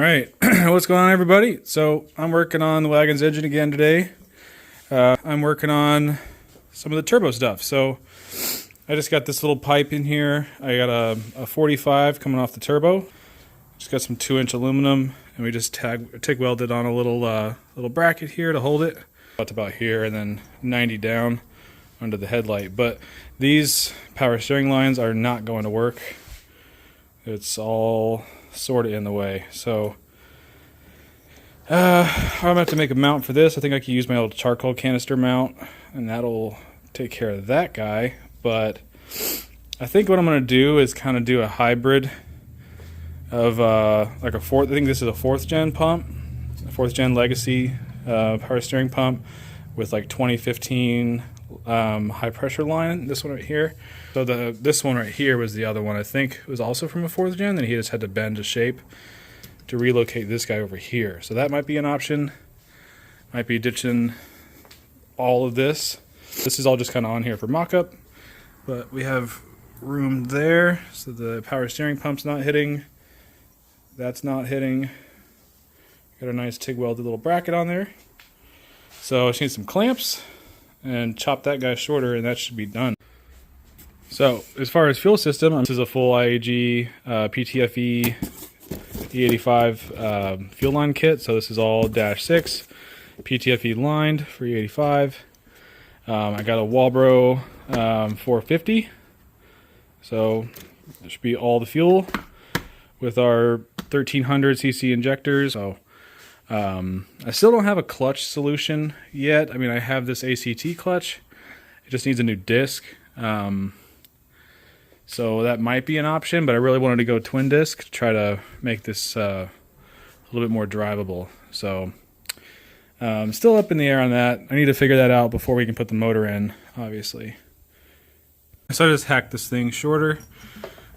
Alright, what's going on everybody? So I'm working on the wagon's engine again today. I'm working on some of the turbo stuff. So I just got this little pipe in here. I got a 45 coming off the turbo. Just got some 2-inch aluminum, and we just TIG welded on a little bracket here to hold it. About here, and then 90 down under the headlight. But these power steering lines are not going to work. It's all sort of in the way. So I'm gonna have to make a mount for this. I think I could use my old charcoal canister mount, and that'll take care of that guy. But I think what I'm gonna do is kind of do a hybrid of like a fourth. I think this is a 4th gen pump, a 4th gen legacy power steering pump with like 2015 high pressure line. This one right here. So this one right here was the other one. I think it was also from a 4th gen. Then he just had to bend to shape to relocate this guy over here. So that might be an option. Might be ditching all of this. This is all just kind of on here for mock-up, but we have room there, so the power steering pump's not hitting. That's not hitting. Got a nice TIG welded little bracket on there. So I just need some clamps and chop that guy shorter, and that should be done. So as far as fuel system, this is a full IAG PTFE E85 fuel line kit. So this is all -6 PTFE lined for E85. I got a Walbro 450. So it should be all the fuel with our 1300cc injectors. So I still don't have a clutch solution yet. I mean, I have this ACT clutch. It just needs a new disc. So that might be an option, but I really wanted to go twin disc to try to make this a little bit more drivable. So I'm still up in the air on that. I need to figure that out before we can put the motor in, obviously. So I just hacked this thing shorter.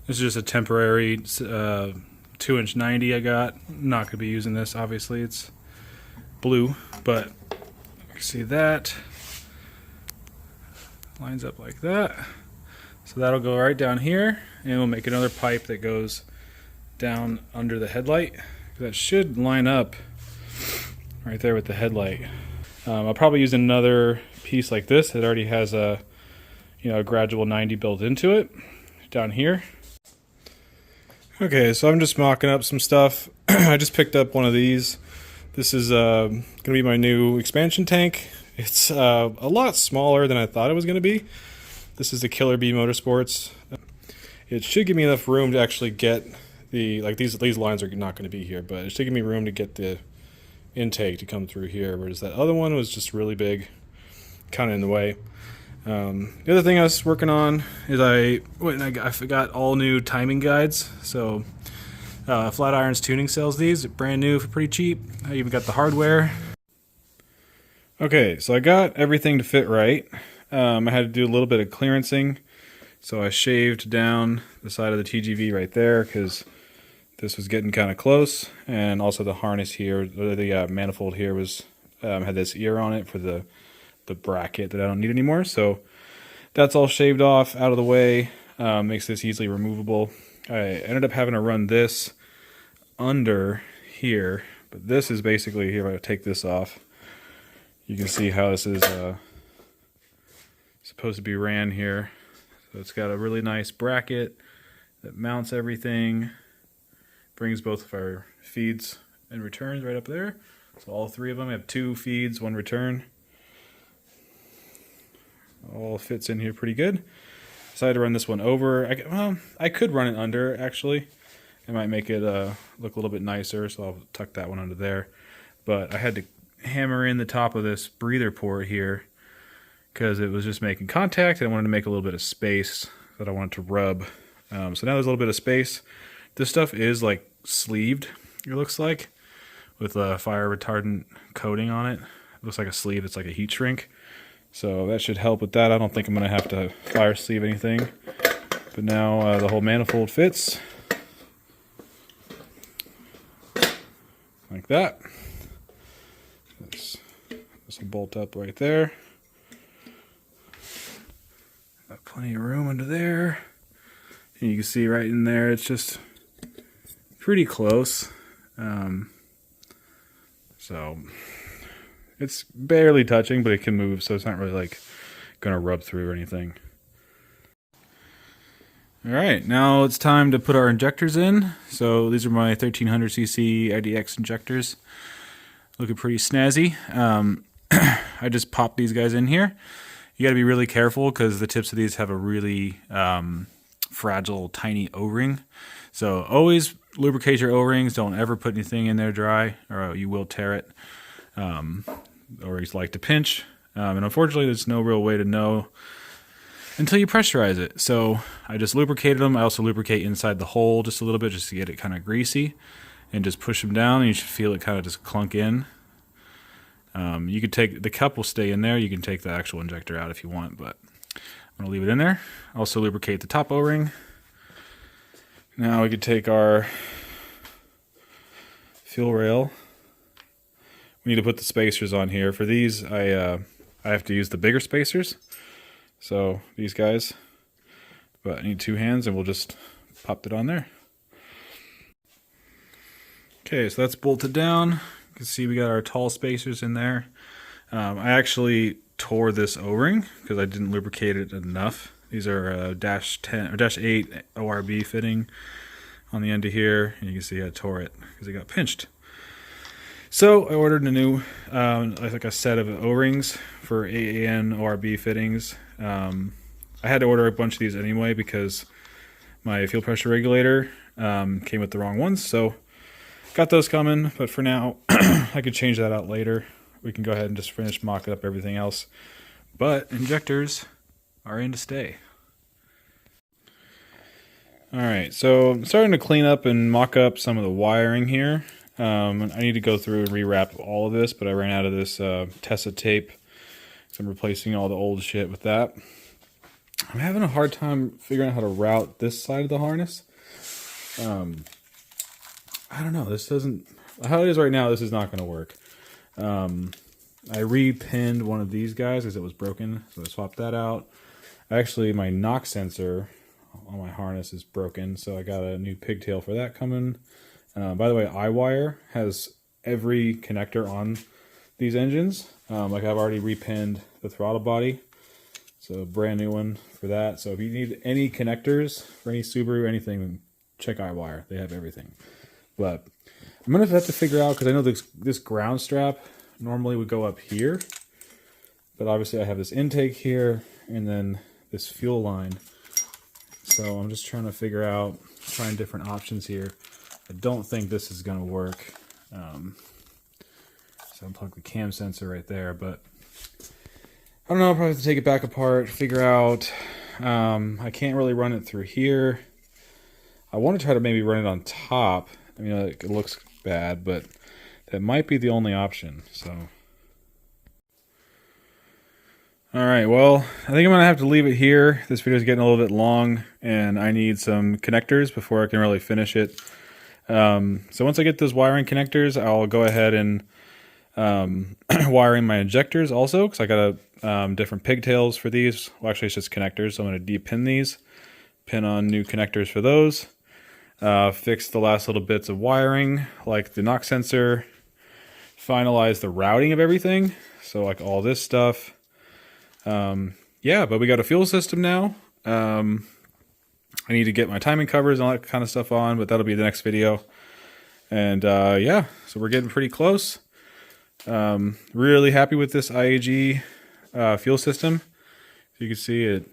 This is just a temporary 2-inch 90 I got. I'm not going to be using this, obviously. It's blue, but you can see that. Lines up like that. So that'll go right down here, and we'll make another pipe that goes down under the headlight. That should line up right there with the headlight. I'll probably use another piece like this that already has a gradual 90 built into it down here. Okay, so I'm just mocking up some stuff. I just picked up one of these. This is going to be my new expansion tank. It's a lot smaller than I thought it was going to be. This is the Killer Bee Motorsports. It should give me enough room to actually get these lines are not going to be here, but it should give me room to get the intake to come through here, whereas that other one was just really big, kind of in the way. The other thing I was working on is I got all new timing guides. So Flatirons Tuning sells these, brand new for pretty cheap. I even got the hardware. Okay, so I got everything to fit right. I had to do a little bit of clearancing, so I shaved down the side of the TGV right there because this was getting kind of close, and also the harness here, the manifold here was had this ear on it for the bracket that I don't need anymore. So that's all shaved off, out of the way. Makes this easily removable. I ended up having to run this under here, but this is basically here. If I take this off, you can see how this is supposed to be ran here. So it's got a really nice bracket that mounts everything, brings both of our feeds and returns right up there. So all 3 of them have 2 feeds, 1 return. All fits in here pretty good. Decided to run this one over. I could run it under, actually. It might make it look a little bit nicer, so I'll tuck that one under there. But I had to hammer in the top of this breather port here because it was just making contact, and I wanted to make a little bit of space that I wanted to rub. So now there's a little bit of space. This stuff is like sleeved, it looks like, with a fire retardant coating on it. It looks like a sleeve, it's like a heat shrink. So that should help with that. I don't think I'm going to have to fire sleeve anything. But now the whole manifold fits. Like that. This will bolt up right there. Got plenty of room under there. And you can see right in there, it's just pretty close. So it's barely touching, but it can move, so it's not really like gonna rub through or anything. All right, now it's time to put our injectors in. So these are my 1300cc IDX injectors. Looking pretty snazzy. I just popped these guys in here. You gotta be really careful because the tips of these have a really fragile, tiny O-ring. So always lubricate your O-rings. Don't ever put anything in there dry, or you will tear it. O-rings like to pinch. And unfortunately, there's no real way to know until you pressurize it. So I just lubricated them. I also lubricate inside the hole just a little bit just to get it kind of greasy. And just push them down, and you should feel it kind of just clunk in. You could take, the cup will stay in there. You can take the actual injector out if you want, but I'm going to leave it in there. Also lubricate the top O-ring. Now we could take our fuel rail. We need to put the spacers on here. For these, I have to use the bigger spacers. So these guys, but I need 2 hands, and we'll just pop it on there. Okay, so that's bolted down. You can see we got our tall spacers in there. I actually tore this O-ring because I didn't lubricate it enough. These are -10 or -8 ORB fitting on the end of here, and you can see I tore it because it got pinched. So I ordered a new, like a set of O-rings for AAN ORB fittings. I had to order a bunch of these anyway because my fuel pressure regulator came with the wrong ones. So got those coming, but for now, I could change that out later. We can go ahead and just finish mocking up everything else. But injectors are in to stay. Alright, so I'm starting to clean up and mock up some of the wiring here. I need to go through and rewrap all of this, but I ran out of this Tessa tape, so I'm replacing all the old shit with that. I'm having a hard time figuring out how to route this side of the harness. I don't know, this doesn't, how it is right now, this is not going to work. I repinned one of these guys as it was broken, so I swapped that out. Actually, my knock sensor on my harness is broken, so I got a new pigtail for that coming. By the way, iWire has every connector on these engines. Like I've already repinned the throttle body, so brand new one for that. So if you need any connectors for any Subaru, anything, check iWire. They have everything. But I'm gonna have to figure out, because I know this ground strap normally would go up here, but obviously I have this intake here and then this fuel line. So I'm just trying to figure out, trying different options here. I don't think this is gonna work. So unplug the cam sensor right there, but I don't know, I'll probably have to take it back apart, figure out. I can't really run it through here. I want to try to maybe run it on top. I mean, it looks bad, but that might be the only option, so. Alright, well, I think I'm going to have to leave it here. This video is getting a little bit long, and I need some connectors before I can really finish it. So once I get those wiring connectors, I'll go ahead and wiring my injectors also, because I got different pigtails for these. Well, actually, it's just connectors, so I'm going to de-pin these, pin on new connectors for those. Fix the last little bits of wiring, like the knock sensor, finalize the routing of everything, so like all this stuff. Yeah, but we got a fuel system now. I need to get my timing covers and all that kind of stuff on, but that'll be the next video. And yeah, so we're getting pretty close. Really happy with this IAG fuel system. You can see it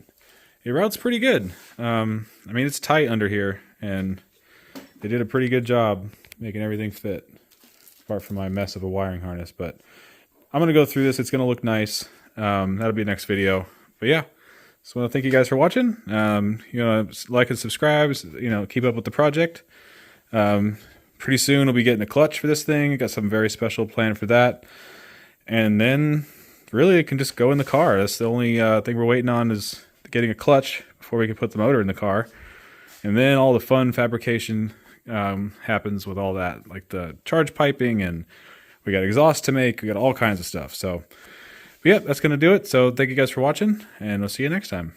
routes pretty good. I mean, it's tight under here, and they did a pretty good job making everything fit, apart from my mess of a wiring harness. But I'm going to go through this. It's going to look nice. That'll be the next video. But yeah, just want to thank you guys for watching. You know, like and subscribe, you know, keep up with the project. Pretty soon we'll be getting a clutch for this thing. Got something very special planned for that. And then really it can just go in the car. That's the only thing we're waiting on, is getting a clutch before we can put the motor in the car. And then all the fun fabrication happens with all that, like the charge piping, and we got exhaust to make, we got all kinds of stuff. So, but yeah, that's going to do it. So thank you guys for watching, and we'll see you next time.